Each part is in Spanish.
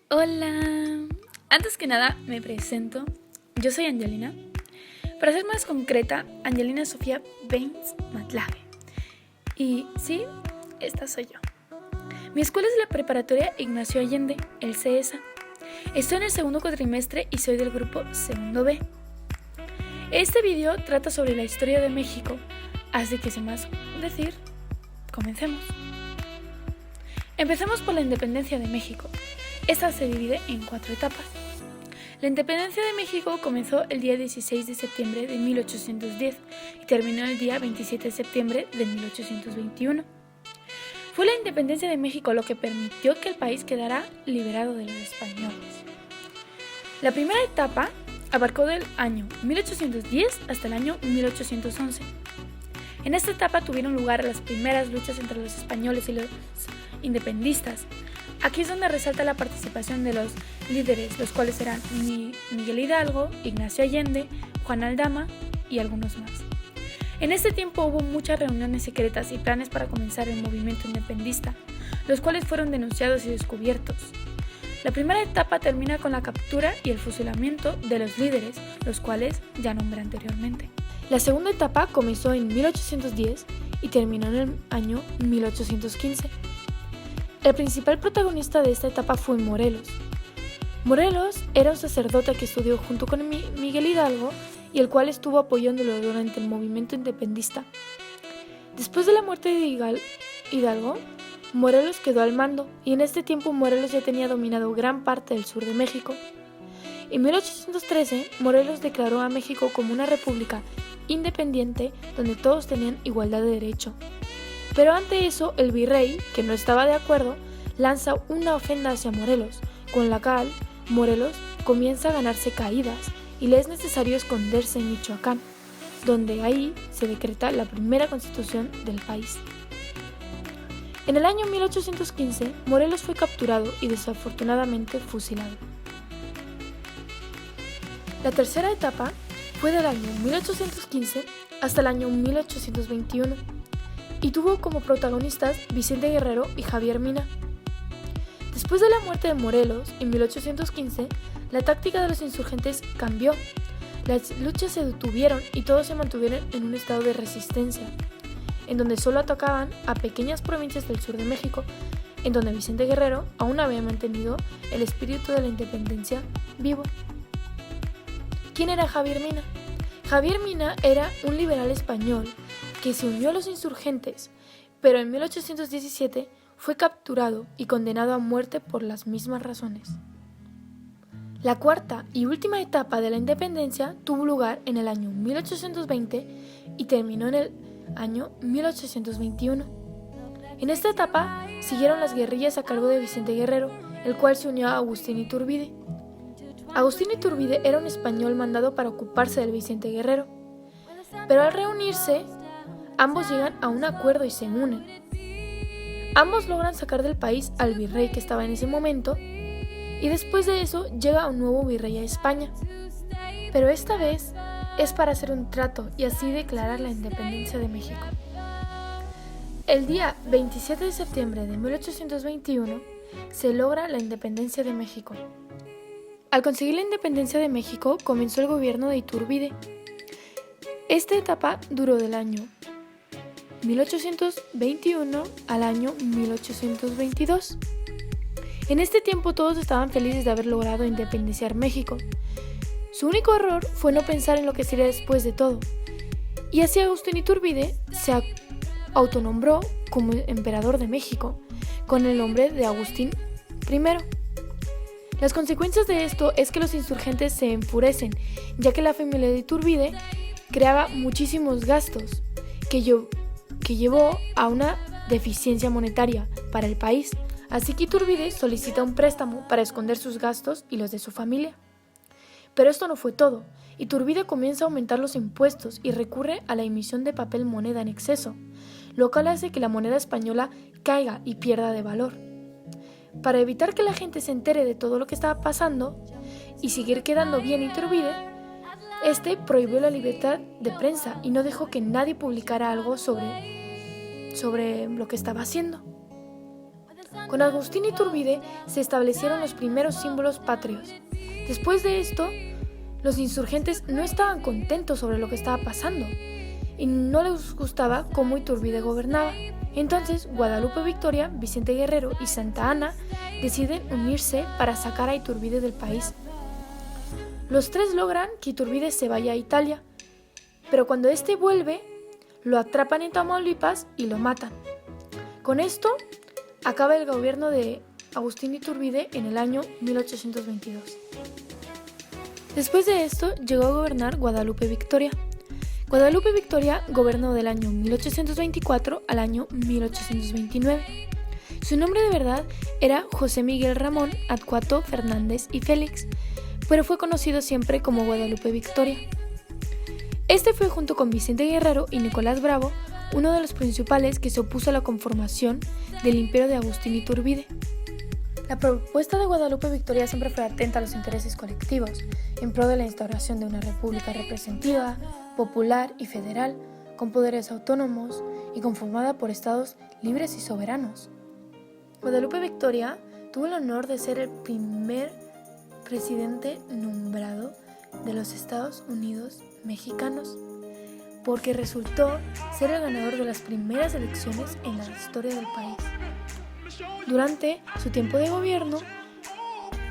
Hola, antes que nada me presento, yo soy Angelina, para ser más concreta, Angelina Sofía Baines Matlague. Y sí, esta soy yo. Mi escuela es la preparatoria Ignacio Allende, el CESA. Estoy en el segundo cuatrimestre y soy del grupo segundo B. Este video trata sobre la historia de México, así que sin más decir, comencemos. Empecemos por la independencia de México. Esta se divide en 4 etapas. La independencia de México comenzó el día 16 de septiembre de 1810 y terminó el día 27 de septiembre de 1821. Fue la independencia de México lo que permitió que el país quedara liberado de los españoles. La primera etapa abarcó del año 1810 hasta el año 1811. En esta etapa tuvieron lugar las primeras luchas entre los españoles y los independistas. Aquí es donde resalta la participación de los líderes, los cuales eran Miguel Hidalgo, Ignacio Allende, Juan Aldama y algunos más. En este tiempo hubo muchas reuniones secretas y planes para comenzar el movimiento independentista, los cuales fueron denunciados y descubiertos. La primera etapa termina con la captura y el fusilamiento de los líderes, los cuales ya nombré anteriormente. La segunda etapa comenzó en 1810 y terminó en el año 1815. El principal protagonista de esta etapa fue Morelos. Morelos era un sacerdote que estudió junto con Miguel Hidalgo y el cual estuvo apoyándolo durante el movimiento independentista. Después de la muerte de Hidalgo, Morelos quedó al mando y en este tiempo Morelos ya tenía dominado gran parte del sur de México. En 1813, Morelos declaró a México como una república independiente donde todos tenían igualdad de derecho. Pero ante eso, el virrey, que no estaba de acuerdo, lanza una ofenda hacia Morelos, con la cual Morelos comienza a ganarse caídas y le es necesario esconderse en Michoacán, donde ahí se decreta la primera constitución del país. En el año 1815, Morelos fue capturado y desafortunadamente fusilado. La tercera etapa fue del año 1815 hasta el año 1821 y tuvo como protagonistas Vicente Guerrero y Javier Mina. Después de la muerte de Morelos en 1815, la táctica de los insurgentes cambió. Las luchas se detuvieron y todos se mantuvieron en un estado de resistencia, en donde solo atacaban a pequeñas provincias del sur de México, en donde Vicente Guerrero aún había mantenido el espíritu de la independencia vivo. ¿Quién era Javier Mina? Javier Mina era un liberal español que se unió a los insurgentes, pero en 1817 fue capturado y condenado a muerte por las mismas razones. La cuarta y última etapa de la independencia tuvo lugar en el año 1820 y terminó en el año 1821. En esta etapa siguieron las guerrillas a cargo de Vicente Guerrero, el cual se unió a Agustín Iturbide. Agustín Iturbide era un español mandado para ocuparse del Vicente Guerrero, pero al reunirse, ambos llegan a un acuerdo y se unen. Ambos logran sacar del país al virrey que estaba en ese momento y después de eso llega un nuevo virrey a España. Pero esta vez es para hacer un trato y así declarar la independencia de México. El día 27 de septiembre de 1821 se logra la independencia de México. Al conseguir la independencia de México comenzó el gobierno de Iturbide. Esta etapa duró del año 1821 al año 1822. En este tiempo todos estaban felices de haber logrado independizar México. Su único error fue no pensar en lo que sería después de todo. Y así Agustín Iturbide se autonombró como emperador de México, con el nombre de Agustín I. Las consecuencias de esto es que los insurgentes se enfurecen, ya que la familia de Iturbide creaba muchísimos gastos, que llevó a una deficiencia monetaria para el país, así que Iturbide solicita un préstamo para esconder sus gastos y los de su familia. Pero esto no fue todo. Iturbide comienza a aumentar los impuestos y recurre a la emisión de papel moneda en exceso, lo cual hace que la moneda española caiga y pierda de valor. Para evitar que la gente se entere de todo lo que estaba pasando y seguir quedando bien Iturbide, prohibió la libertad de prensa y no dejó que nadie publicara algo sobre lo que estaba haciendo. Con Agustín Iturbide se establecieron los primeros símbolos patrios. Después de esto, los insurgentes no estaban contentos sobre lo que estaba pasando y no les gustaba cómo Iturbide gobernaba. Entonces, Guadalupe Victoria, Vicente Guerrero y Santa Anna deciden unirse para sacar a Iturbide del país. Los tres logran que Iturbide se vaya a Italia, pero cuando este vuelve, lo atrapan en Tamaulipas y lo matan. Con esto, acaba el gobierno de Agustín Iturbide en el año 1822. Después de esto, llegó a gobernar Guadalupe Victoria. Guadalupe Victoria gobernó del año 1824 al año 1829. Su nombre de verdad era José Miguel Ramón Adcuato Fernández y Félix, pero fue conocido siempre como Guadalupe Victoria. Este fue, junto con Vicente Guerrero y Nicolás Bravo, uno de los principales que se opuso a la conformación del imperio de Agustín Iturbide. La propuesta de Guadalupe Victoria siempre fue atenta a los intereses colectivos, en pro de la instauración de una república representativa, popular y federal, con poderes autónomos y conformada por estados libres y soberanos. Guadalupe Victoria tuvo el honor de ser el primer presidente nombrado de los Estados Unidos mexicanos, porque resultó ser el ganador de las primeras elecciones en la historia del país. Durante su tiempo de gobierno,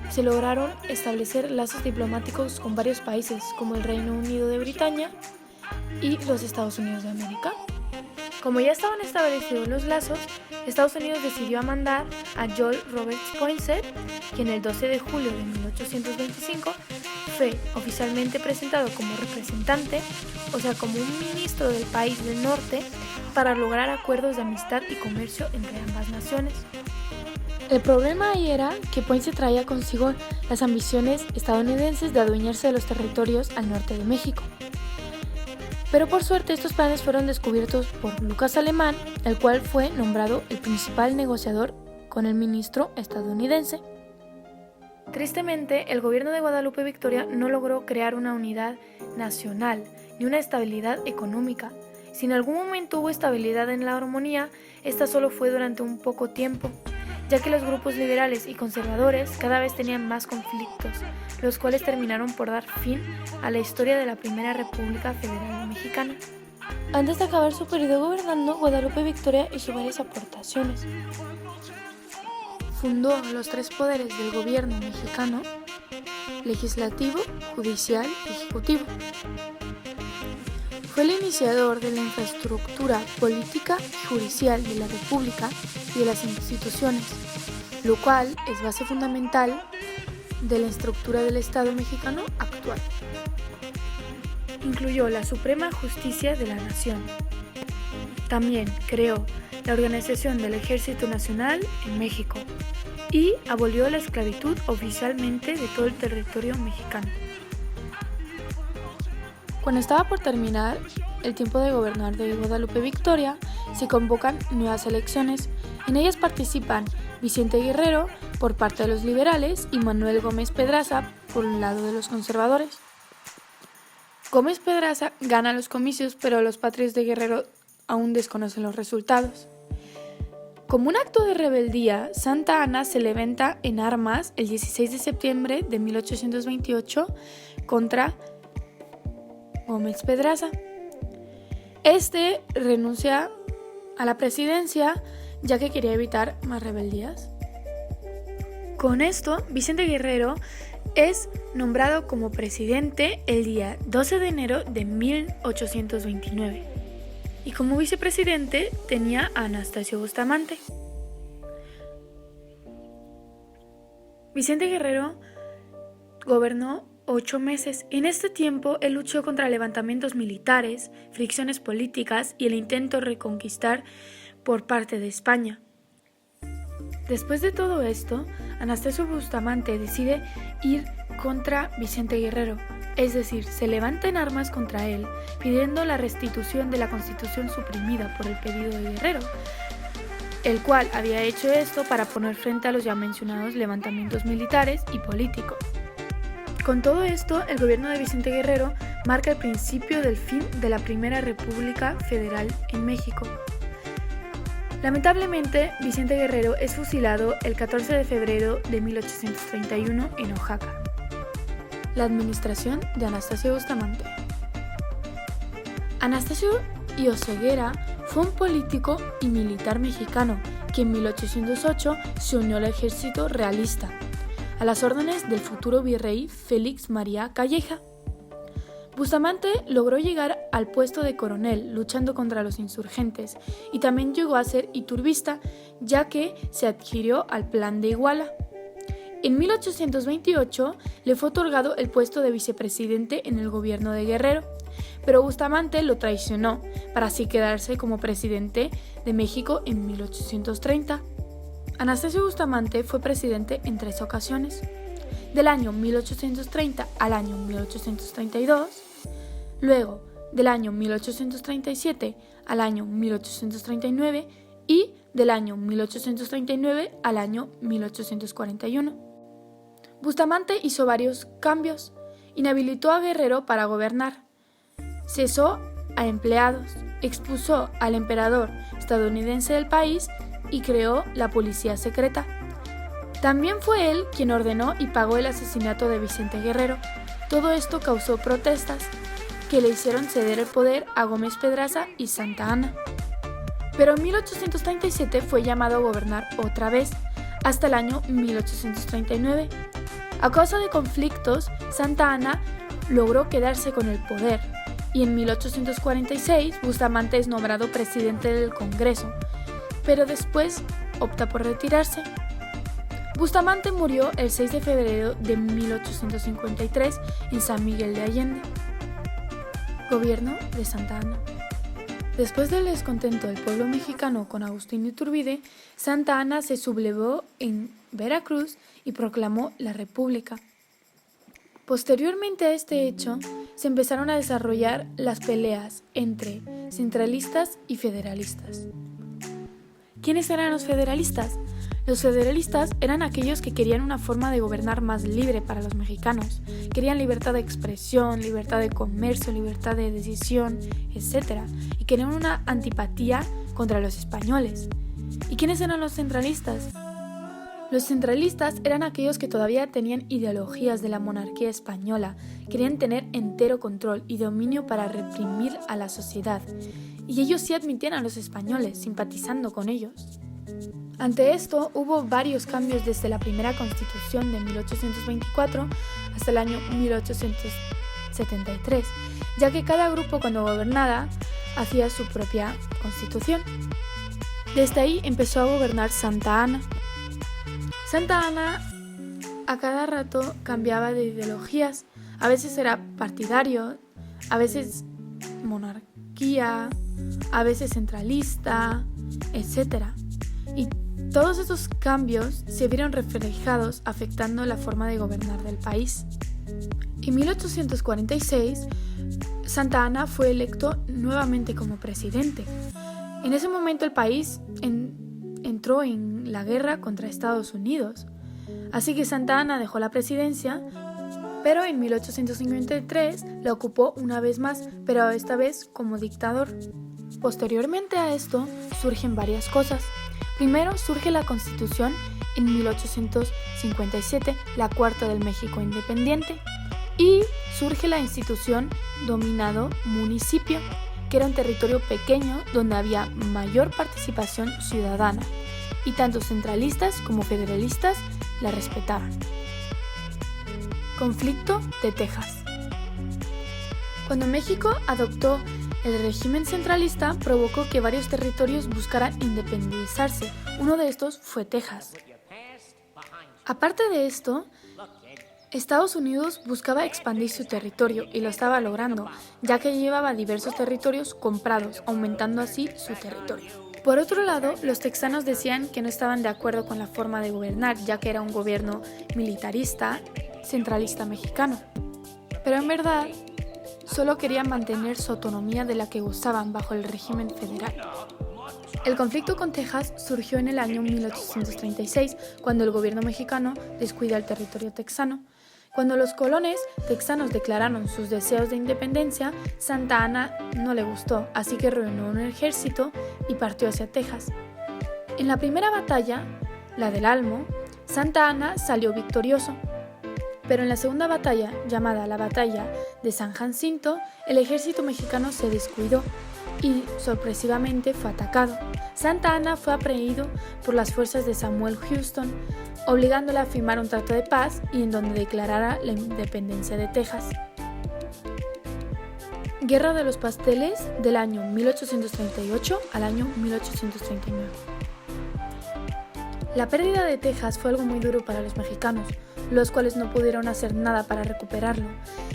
se lograron establecer lazos diplomáticos con varios países, como el Reino Unido de Britania y los Estados Unidos de América. Como ya estaban establecidos los lazos, Estados Unidos decidió mandar a Joel Roberts Poinsett, quien el 12 de julio de 1825 fue oficialmente presentado como representante, o sea, como un ministro del país del norte, para lograr acuerdos de amistad y comercio entre ambas naciones. El problema ahí era que Poinsett traía consigo las ambiciones estadounidenses de adueñarse de los territorios al norte de México. Pero por suerte estos planes fueron descubiertos por Lucas Alemán, el cual fue nombrado el principal negociador con el ministro estadounidense. Tristemente, el gobierno de Guadalupe Victoria no logró crear una unidad nacional ni una estabilidad económica. Si en algún momento hubo estabilidad en la armonía, esta solo fue durante un poco tiempo, ya que los grupos liberales y conservadores cada vez tenían más conflictos, los cuales terminaron por dar fin a la historia de la Primera República Federal Mexicana. Antes de acabar su periodo gobernando, Guadalupe Victoria hizo varias aportaciones. Fundó los tres poderes del gobierno mexicano: legislativo, judicial y ejecutivo. Fue el iniciador de la infraestructura política y judicial de la República y de las instituciones, lo cual es base fundamental de la estructura del Estado mexicano actual. Incluyó la Suprema Justicia de la Nación. También creó la Organización del Ejército Nacional en México y abolió la esclavitud oficialmente de todo el territorio mexicano. Cuando estaba por terminar el tiempo de gobernar de Guadalupe Victoria, se convocan nuevas elecciones. En ellas participan Vicente Guerrero por parte de los liberales y Manuel Gómez Pedraza por el lado de los conservadores. Gómez Pedraza gana los comicios, pero los patrios de Guerrero aún desconocen los resultados. Como un acto de rebeldía, Santa Anna se levanta en armas el 16 de septiembre de 1828 contra Gómez Pedraza. Este renuncia a la presidencia ya que quería evitar más rebeldías. Con esto, Vicente Guerrero es nombrado como presidente el día 12 de enero de 1829 y como vicepresidente tenía a Anastasio Bustamante. Vicente Guerrero gobernó 8 meses. En este tiempo, él luchó contra levantamientos militares, fricciones políticas y el intento de reconquistar por parte de España. Después de todo esto, Anastasio Bustamante decide ir contra Vicente Guerrero, es decir, se levanta en armas contra él, pidiendo la restitución de la Constitución suprimida por el pedido de Guerrero, el cual había hecho esto para poner frente a los ya mencionados levantamientos militares y políticos. Con todo esto, el gobierno de Vicente Guerrero marca el principio del fin de la Primera República Federal en México. Lamentablemente, Vicente Guerrero es fusilado el 14 de febrero de 1831 en Oaxaca. La administración de Anastasio Bustamante. Anastasio Oseguera fue un político y militar mexicano que en 1808 se unió al ejército realista, a las órdenes del futuro virrey Félix María Calleja. Bustamante logró llegar al puesto de coronel luchando contra los insurgentes y también llegó a ser iturbista, ya que se adhirió al Plan de Iguala. En 1828 le fue otorgado el puesto de vicepresidente en el gobierno de Guerrero, pero Bustamante lo traicionó para así quedarse como presidente de México en 1830. Anastasio Bustamante fue presidente en 3 ocasiones, del año 1830 al año 1832, luego del año 1837 al año 1839 y del año 1839 al año 1841. Bustamante hizo varios cambios, inhabilitó a Guerrero para gobernar, cesó a empleados, expuso al emperador estadounidense del país y creó la policía secreta. También fue él quien ordenó y pagó el asesinato de Vicente Guerrero. Todo esto causó protestas que le hicieron ceder el poder a Gómez Pedraza y Santa Anna. Pero en 1837 fue llamado a gobernar otra vez, hasta el año 1839. A causa de conflictos, Santa Anna logró quedarse con el poder y en 1846 Bustamante es nombrado presidente del Congreso, pero después opta por retirarse. Bustamante murió el 6 de febrero de 1853 en San Miguel de Allende. Gobierno de Santa Anna. Después del descontento del pueblo mexicano con Agustín Iturbide, Santa Anna se sublevó en Veracruz y proclamó la República. Posteriormente a este hecho, se empezaron a desarrollar las peleas entre centralistas y federalistas. ¿Quiénes eran los federalistas? Los federalistas eran aquellos que querían una forma de gobernar más libre para los mexicanos. Querían libertad de expresión, libertad de comercio, libertad de decisión, etc. Y querían una antipatía contra los españoles. ¿Y quiénes eran los centralistas? Los centralistas eran aquellos que todavía tenían ideologías de la monarquía española, querían tener entero control y dominio para reprimir a la sociedad, y ellos sí admitían a los españoles, simpatizando con ellos. Ante esto, hubo varios cambios desde la primera Constitución de 1824 hasta el año 1873, ya que cada grupo cuando gobernaba hacía su propia constitución. Desde ahí empezó a gobernar Santa Anna. Santa Anna a cada rato cambiaba de ideologías, a veces era partidario, a veces monarquía, a veces centralista, etc. Y todos estos cambios se vieron reflejados afectando la forma de gobernar del país. En 1846, Santa Anna fue electo nuevamente como presidente. En ese momento el país entró en la guerra contra Estados Unidos. Así que Santa Anna dejó la presidencia, pero en 1853 la ocupó una vez más, pero esta vez como dictador. Posteriormente a esto surgen varias cosas. Primero surge la Constitución en 1857, la cuarta del México independiente, y surge la institución dominado municipio, que era un territorio pequeño donde había mayor participación ciudadana, y tanto centralistas como federalistas la respetaban. Conflicto de Texas. Cuando México adoptó el régimen centralista, provocó que varios territorios buscaran independizarse. Uno de estos fue Texas. Aparte de esto, Estados Unidos buscaba expandir su territorio y lo estaba logrando, ya que llevaba diversos territorios comprados, aumentando así su territorio. Por otro lado, los texanos decían que no estaban de acuerdo con la forma de gobernar, ya que era un gobierno militarista, centralista mexicano. Pero en verdad, solo querían mantener su autonomía de la que gozaban bajo el régimen federal. El conflicto con Texas surgió en el año 1836, cuando el gobierno mexicano descuida el territorio texano. Cuando los colones texanos declararon sus deseos de independencia, Santa Anna no le gustó, así que reunió un ejército y partió hacia Texas. En la primera batalla, la del Almo, Santa Anna salió victorioso, pero en la segunda batalla, llamada la Batalla de San Jacinto, el ejército mexicano se descuidó y sorpresivamente fue atacado. Santa Anna fue aprehendido por las fuerzas de Samuel Houston, obligándole a firmar un trato de paz y en donde declarara la independencia de Texas. Guerra de los Pasteles del año 1838 al año 1839. La pérdida de Texas fue algo muy duro para los mexicanos, los cuales no pudieron hacer nada para recuperarlo,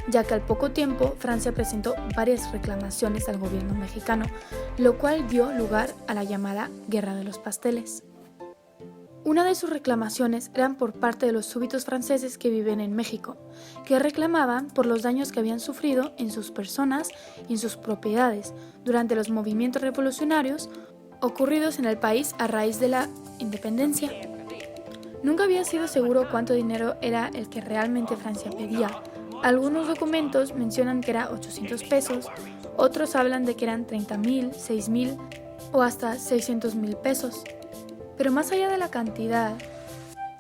ya que al poco tiempo Francia presentó varias reclamaciones al gobierno mexicano, lo cual dio lugar a la llamada Guerra de los Pasteles. Una de sus reclamaciones eran por parte de los súbditos franceses que viven en México, que reclamaban por los daños que habían sufrido en sus personas y en sus propiedades durante los movimientos revolucionarios ocurridos en el país a raíz de la independencia. Nunca había sido seguro cuánto dinero era el que realmente Francia pedía. Algunos documentos mencionan que era 800 pesos, otros hablan de que eran 30,000, 6,000 o hasta 600,000 pesos. Pero más allá de la cantidad,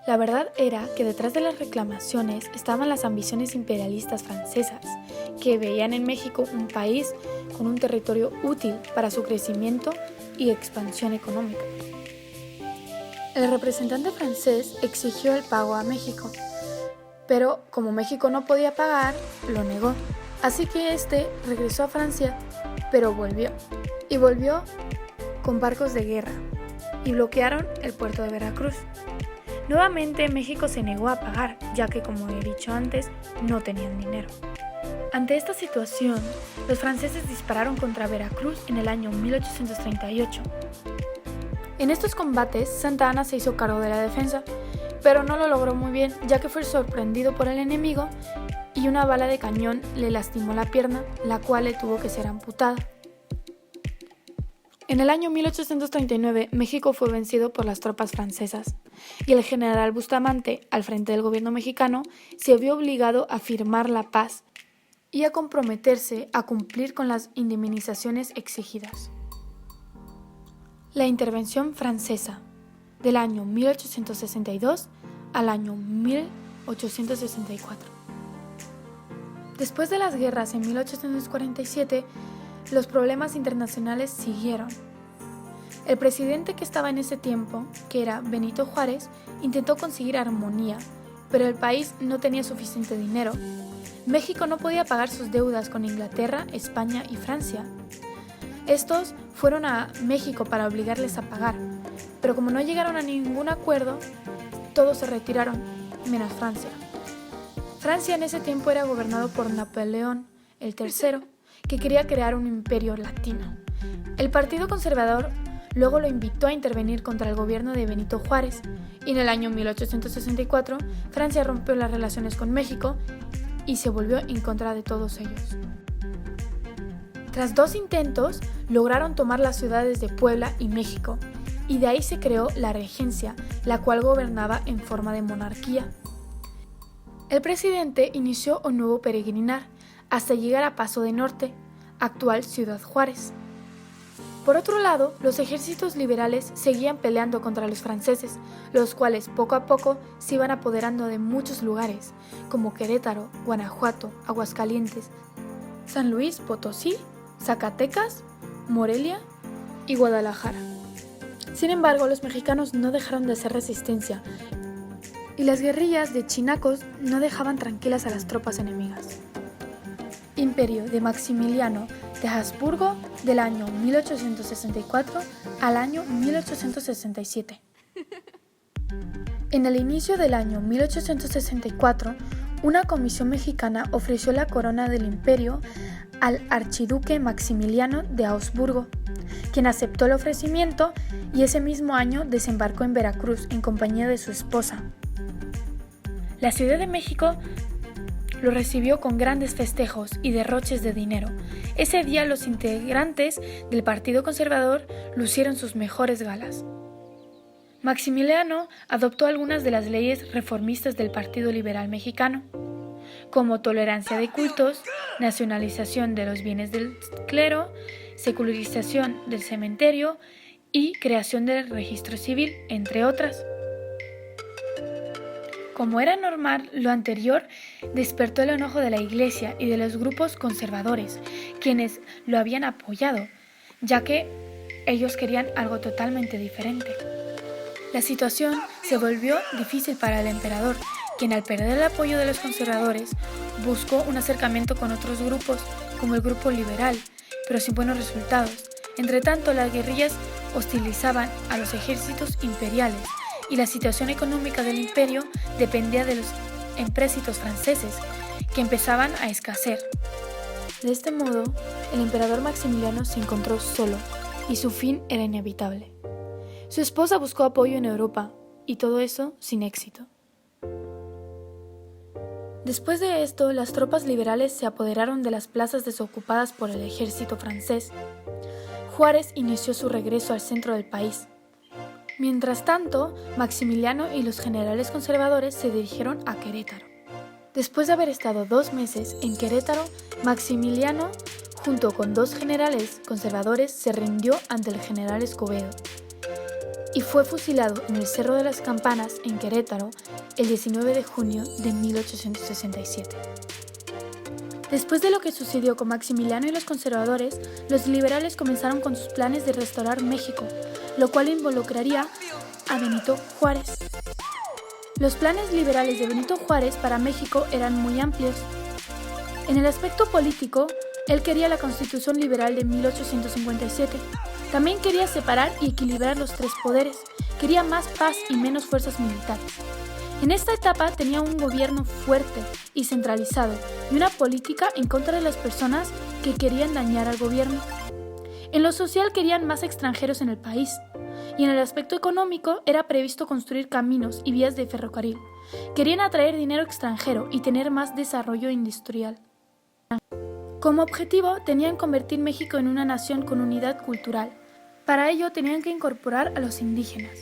la verdad era que detrás de las reclamaciones estaban las ambiciones imperialistas francesas, que veían en México un país con un territorio útil para su crecimiento y expansión económica. El representante francés exigió el pago a México, pero como México no podía pagar, lo negó. Así que este regresó a Francia, pero volvió con barcos de guerra y bloquearon el puerto de Veracruz. Nuevamente México se negó a pagar, ya que como he dicho antes, no tenían dinero. Ante esta situación, los franceses dispararon contra Veracruz en el año 1838. En estos combates, Santa Anna se hizo cargo de la defensa, pero no lo logró muy bien, ya que fue sorprendido por el enemigo y una bala de cañón le lastimó la pierna, la cual le tuvo que ser amputada. En el año 1839, México fue vencido por las tropas francesas y el general Bustamante, al frente del gobierno mexicano, se vio obligado a firmar la paz y a comprometerse a cumplir con las indemnizaciones exigidas. La intervención francesa, del año 1862 al año 1864. Después de las guerras en 1847, los problemas internacionales siguieron. El presidente que estaba en ese tiempo, que era Benito Juárez, intentó conseguir armonía, pero el país no tenía suficiente dinero. México no podía pagar sus deudas con Inglaterra, España y Francia. Estos fueron a México para obligarles a pagar, pero como no llegaron a ningún acuerdo, todos se retiraron, menos Francia. Francia en ese tiempo era gobernado por Napoleón el III, que quería crear un imperio latino. El Partido Conservador luego lo invitó a intervenir contra el gobierno de Benito Juárez, y en el año 1864 Francia rompió las relaciones con México y se volvió en contra de todos ellos. Tras 2 intentos, lograron tomar las ciudades de Puebla y México, y de ahí se creó la regencia, la cual gobernaba en forma de monarquía. El presidente inició un nuevo peregrinar hasta llegar a Paso de Norte, actual Ciudad Juárez. Por otro lado, los ejércitos liberales seguían peleando contra los franceses, los cuales poco a poco se iban apoderando de muchos lugares, como Querétaro, Guanajuato, Aguascalientes, San Luis Potosí, Zacatecas, Morelia y Guadalajara. Sin embargo, los mexicanos no dejaron de hacer resistencia y las guerrillas de chinacos no dejaban tranquilas a las tropas enemigas. Imperio de Maximiliano de Habsburgo del año 1864 al año 1867. En el inicio del año 1864, una comisión mexicana ofreció la corona del imperio al archiduque Maximiliano de Habsburgo, quien aceptó el ofrecimiento y ese mismo año desembarcó en Veracruz en compañía de su esposa. La Ciudad de México lo recibió con grandes festejos y derroches de dinero. Ese día los integrantes del Partido Conservador lucieron sus mejores galas. Maximiliano adoptó algunas de las leyes reformistas del Partido Liberal Mexicano, como tolerancia de cultos, nacionalización de los bienes del clero, secularización del cementerio y creación del registro civil, entre otras. Como era normal, lo anterior despertó el enojo de la Iglesia y de los grupos conservadores, quienes lo habían apoyado, ya que ellos querían algo totalmente diferente. La situación se volvió difícil para el emperador, quien al perder el apoyo de los conservadores buscó un acercamiento con otros grupos, como el grupo liberal, pero sin buenos resultados. Entretanto, las guerrillas hostilizaban a los ejércitos imperiales y la situación económica del imperio dependía de los empréstitos franceses, que empezaban a escasear. De este modo, el emperador Maximiliano se encontró solo y su fin era inevitable. Su esposa buscó apoyo en Europa y todo eso sin éxito. Después de esto, las tropas liberales se apoderaron de las plazas desocupadas por el ejército francés. Juárez inició su regreso al centro del país. Mientras tanto, Maximiliano y los generales conservadores se dirigieron a Querétaro. Después de haber estado 2 meses en Querétaro, Maximiliano, junto con 2 generales conservadores, se rindió ante el general Escobedo y fue fusilado en el Cerro de las Campanas, en Querétaro, el 19 de junio de 1867. Después de lo que sucedió con Maximiliano y los conservadores, los liberales comenzaron con sus planes de restaurar México, lo cual involucraría a Benito Juárez. Los planes liberales de Benito Juárez para México eran muy amplios. En el aspecto político, él quería la Constitución Liberal de 1857. También quería separar y equilibrar los 3 poderes. Quería más paz y menos fuerzas militares. En esta etapa tenía un gobierno fuerte y centralizado y una política en contra de las personas que querían dañar al gobierno. En lo social querían más extranjeros en el país y en el aspecto económico era previsto construir caminos y vías de ferrocarril. Querían atraer dinero extranjero y tener más desarrollo industrial. Como objetivo tenían convertir México en una nación con unidad cultural. Para ello tenían que incorporar a los indígenas.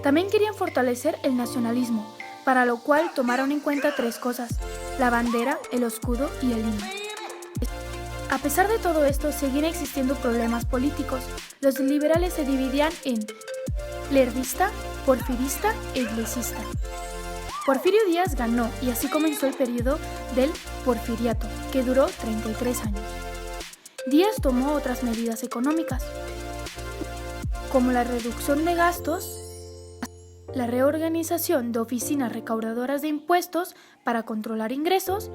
También querían fortalecer el nacionalismo, para lo cual tomaron en cuenta 3 cosas: la bandera, el escudo y el himno. A pesar de todo esto, seguían existiendo problemas políticos. Los liberales se dividían en lerdista, porfirista e iglesista. Porfirio Díaz ganó y así comenzó el periodo del Porfiriato, que duró 33 años. Díaz tomó otras medidas económicas, como la reducción de gastos, la reorganización de oficinas recaudadoras de impuestos para controlar ingresos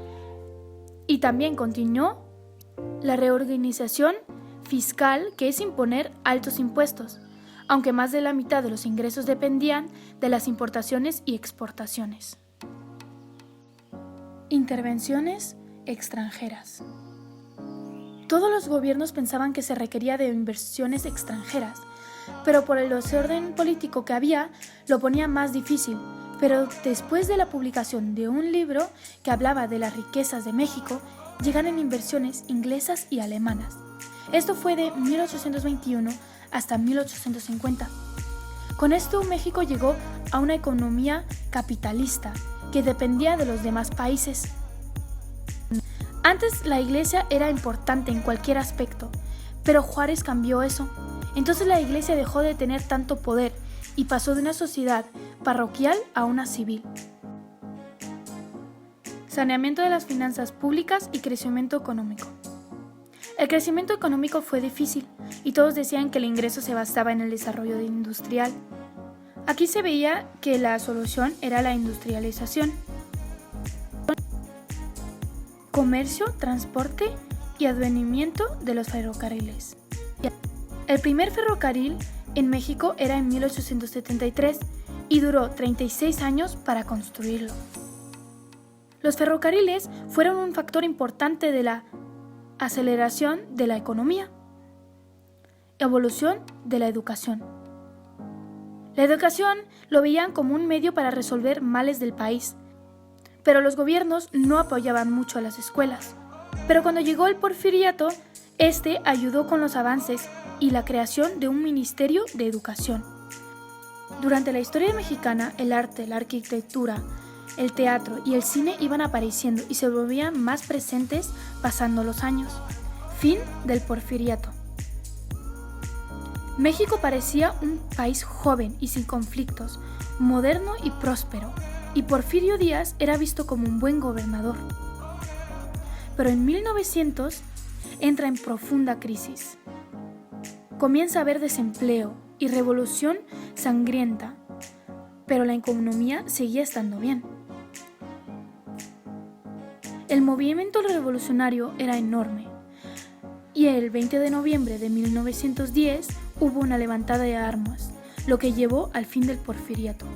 y también continuó la reorganización fiscal, que es imponer altos impuestos, aunque más de la mitad de los ingresos dependían de las importaciones y exportaciones. Intervenciones extranjeras. Todos los gobiernos pensaban que se requería de inversiones extranjeras, pero por el desorden político que había, lo ponía más difícil. Pero después de la publicación de un libro que hablaba de las riquezas de México, llegaron inversiones inglesas y alemanas. Esto fue de 1821 hasta 1850. Con esto México llegó a una economía capitalista que dependía de los demás países. Antes la iglesia era importante en cualquier aspecto, pero Juárez cambió eso. Entonces la iglesia dejó de tener tanto poder y pasó de una sociedad parroquial a una civil. Saneamiento de las finanzas públicas y crecimiento económico. El crecimiento económico fue difícil y todos decían que el ingreso se basaba en el desarrollo industrial. Aquí se veía que la solución era la industrialización. Comercio, transporte y advenimiento de los ferrocarriles. El primer ferrocarril en México era en 1873 y duró 36 años para construirlo. Los ferrocarriles fueron un factor importante de la aceleración de la economía. Evolución de la educación. La educación lo veían como un medio para resolver males del país, pero los gobiernos no apoyaban mucho a las escuelas. Pero cuando llegó el Porfiriato, este ayudó con los avances y la creación de un ministerio de educación. Durante la historia mexicana, el arte, la arquitectura, el teatro y el cine iban apareciendo y se volvían más presentes pasando los años. Fin del Porfiriato. México parecía un país joven y sin conflictos, moderno y próspero, y Porfirio Díaz era visto como un buen gobernador. Pero en 1900 entra en profunda crisis. Comienza a haber desempleo y revolución sangrienta, pero la economía seguía estando bien. El movimiento revolucionario era enorme, y el 20 de noviembre de 1910 hubo una levantada de armas, lo que llevó al fin del porfiriato.